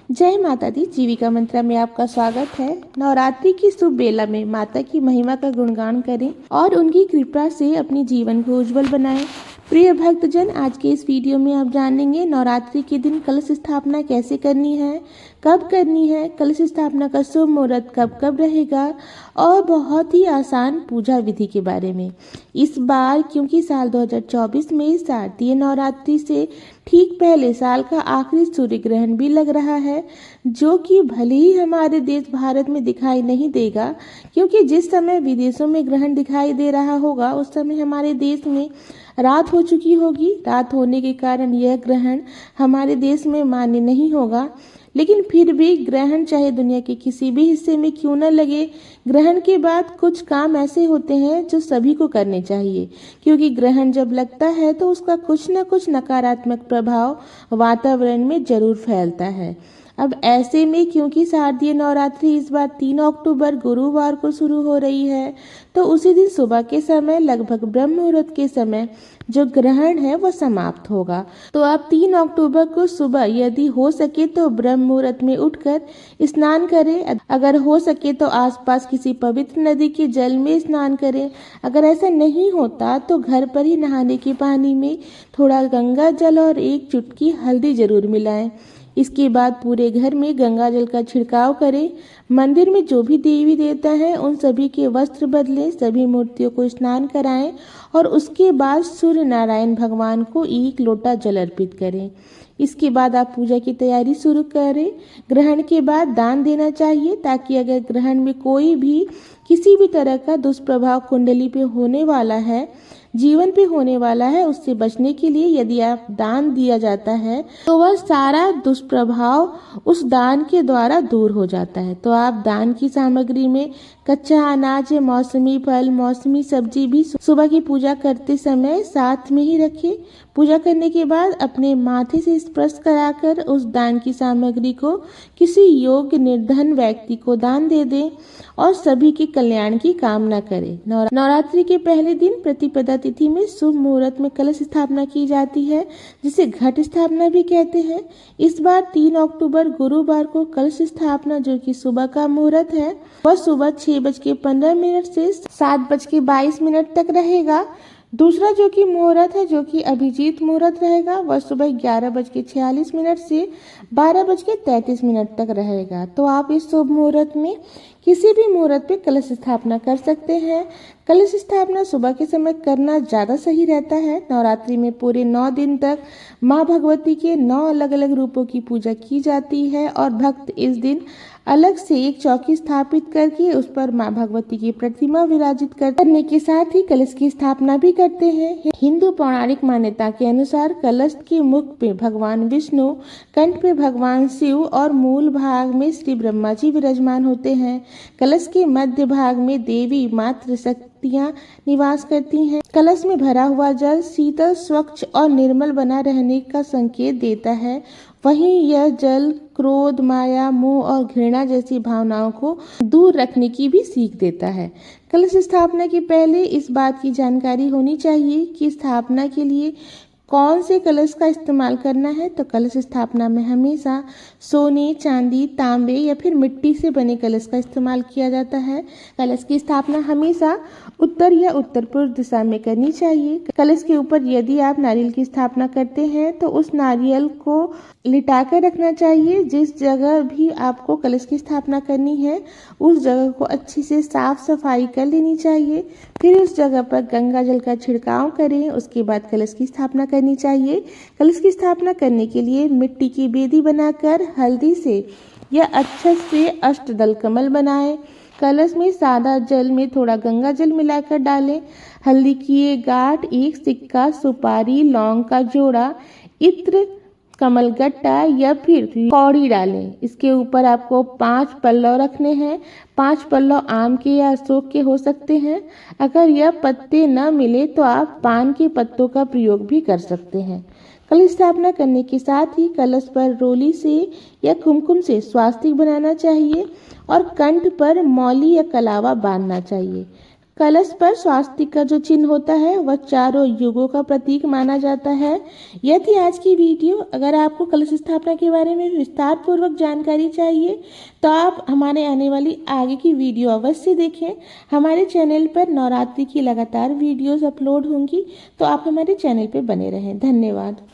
जय माता दी। जीविका मंत्रा में आपका स्वागत है। नवरात्रि की शुभ बेला में माता की महिमा का गुणगान करें और उनकी कृपा से अपने जीवन को उज्जवल बनाएं। प्रिय भक्तजन, आज के इस वीडियो में आप जानेंगे नवरात्रि के दिन कलश स्थापना कैसे करनी है, कब करनी है, कलश स्थापना का शुभ मुहूर्त कब कब रहेगा और बहुत ही आसान पूजा विधि के बारे में। इस बार क्योंकि साल 2024 में शारदीय नवरात्रि से ठीक पहले साल का आखिरी सूर्य ग्रहण भी लग रहा है, जो कि भले ही हमारे देश भारत में दिखाई नहीं देगा, क्योंकि जिस समय विदेशों में ग्रहण दिखाई दे रहा होगा उस समय हमारे देश में रात हो चुकी होगी। रात होने के कारण यह ग्रहण हमारे देश में मान्य नहीं होगा, लेकिन फिर भी ग्रहण चाहे दुनिया के किसी भी हिस्से में क्यों न लगे, ग्रहण के बाद कुछ काम ऐसे होते हैं जो सभी को करने चाहिए, क्योंकि ग्रहण जब लगता है तो उसका कुछ न कुछ नकारात्मक प्रभाव वातावरण में जरूर फैलता है। अब ऐसे में क्योंकि शारदीय नवरात्रि इस बार 3 अक्टूबर गुरुवार को शुरू हो रही है, तो उसी दिन सुबह के समय लगभग ब्रह्म मुहूर्त के समय जो ग्रहण है वो समाप्त होगा। तो आप 3 अक्टूबर को सुबह यदि हो सके तो ब्रह्म मुहूर्त में उठकर स्नान करें। अगर हो सके तो आसपास किसी पवित्र नदी के जल में स्नान करें। अगर ऐसा नहीं होता तो घर पर ही नहाने के पानी में थोड़ा गंगा जल और एक चुटकी हल्दी जरूर मिलाएं। इसके बाद पूरे घर में गंगा जल का छिड़काव करें। मंदिर में जो भी देवी देवता हैं उन सभी के वस्त्र बदलें, सभी मूर्तियों को स्नान कराएं और उसके बाद सूर्य नारायण भगवान को 1 लोटा जल अर्पित करें। इसके बाद आप पूजा की तैयारी शुरू करें। ग्रहण के बाद दान देना चाहिए, ताकि अगर ग्रहण में कोई भी किसी भी तरह का दुष्प्रभाव कुंडली पे होने वाला है, जीवन पे होने वाला है, उससे बचने के लिए यदि आप दान दिया जाता है तो वह सारा दुष्प्रभाव उस दान के द्वारा दूर हो जाता है। तो आप दान की सामग्री में कच्चा अनाज, मौसमी फल, मौसमी सब्जी भी सुबह की पूजा करते समय साथ में ही रखें। पूजा करने के बाद अपने माथे से स्पर्श कराकर उस दान की सामग्री को किसी योग्य निर्धन व्यक्ति को दान दे दें और सभी के कल्याण की कामना करें। नवरात्रि के पहले दिन प्रतिपदा तिथि में शुभ मुहूर्त में कलश स्थापना की जाती है, जिसे घट स्थापना भी कहते हैं। इस बार 3 अक्टूबर गुरुवार को कलश स्थापना, जो कि सुबह का मुहूर्त है, वह सुबह 6:15 से 7:22 तक रहेगा। दूसरा जो कि मुहूर्त है, जो कि अभिजीत मुहूर्त रहेगा, वह सुबह 11:46 से 12:33 तक रहेगा। तो आप इस शुभ मुहूर्त में किसी भी मुहूर्त पे कलश स्थापना कर सकते हैं। कलश स्थापना सुबह के समय करना ज़्यादा सही रहता है। नवरात्रि में पूरे 9 दिन तक माँ भगवती के 9 अलग अलग रूपों की पूजा की जाती है और भक्त इस दिन अलग से एक चौकी स्थापित करके उस पर माँ भगवती की प्रतिमा विराजित करने के साथ ही कलश की स्थापना भी करते हैं। हिंदू पौराणिक मान्यता के अनुसार कलश के मुख पे भगवान विष्णु, कंठ पे भगवान शिव और मूल भाग में श्री ब्रह्मा जी विराजमान होते हैं। कलश के मध्य भाग में देवी मातृ शक्तियाँ निवास करती हैं। कलश में भरा हुआ जल शीतल, स्वच्छ और निर्मल बना रहने का संकेत देता है। वहीं यह जल क्रोध, माया, मोह और घृणा जैसी भावनाओं को दूर रखने की भी सीख देता है। कलश स्थापना के पहले इस बात की जानकारी होनी चाहिए कि स्थापना के लिए कौन से कलश का इस्तेमाल करना है। तो कलश स्थापना में हमेशा सोने, चांदी, तांबे या फिर मिट्टी से बने कलश का इस्तेमाल किया जाता है। कलश की स्थापना हमेशा उत्तर या उत्तर पूर्व दिशा में करनी चाहिए। कलश के ऊपर यदि आप नारियल की स्थापना करते हैं तो उस नारियल को लिटा कर रखना चाहिए। जिस जगह भी आपको कलश की स्थापना करनी है उस जगह को अच्छे से साफ सफाई कर लेनी चाहिए। फिर उस जगह पर गंगा जल का छिड़काव करें। उसके बाद कलश की स्थापना करनी चाहिए। कलश की स्थापना करने के लिए मिट्टी की बेदी बनाकर हल्दी से या अक्षत से अष्टदल कमल बनाएं। कलश में सादा जल में थोड़ा गंगा जल मिलाकर डालें। हल्दी की एक गांठ, एक सिक्का, सुपारी, लौंग का जोड़ा, इत्र, कमलगट्टा या फिर कौड़ी डालें। इसके ऊपर आपको 5 पल्लव रखने हैं। 5 पल्लव आम के या अशोक के हो सकते हैं। अगर यह पत्ते न मिले तो आप पान के पत्तों का प्रयोग भी कर सकते हैं। कलश स्थापना करने के साथ ही कलश पर रोली से या कुमकुम से स्वास्तिक बनाना चाहिए और कंठ पर मौली या कलावा बांधना चाहिए। कलश पर स्वास्तिक का जो चिन्ह होता है वह चारों युगों का प्रतीक माना जाता है। यह थी आज की वीडियो। अगर आपको कलश स्थापना के बारे में विस्तार पूर्वक जानकारी चाहिए तो आप हमारे आने वाली आगे की वीडियो अवश्य देखें। हमारे चैनल पर नवरात्रि की लगातार वीडियोस अपलोड होंगी, तो आप हमारे चैनल पर बने रहें। धन्यवाद।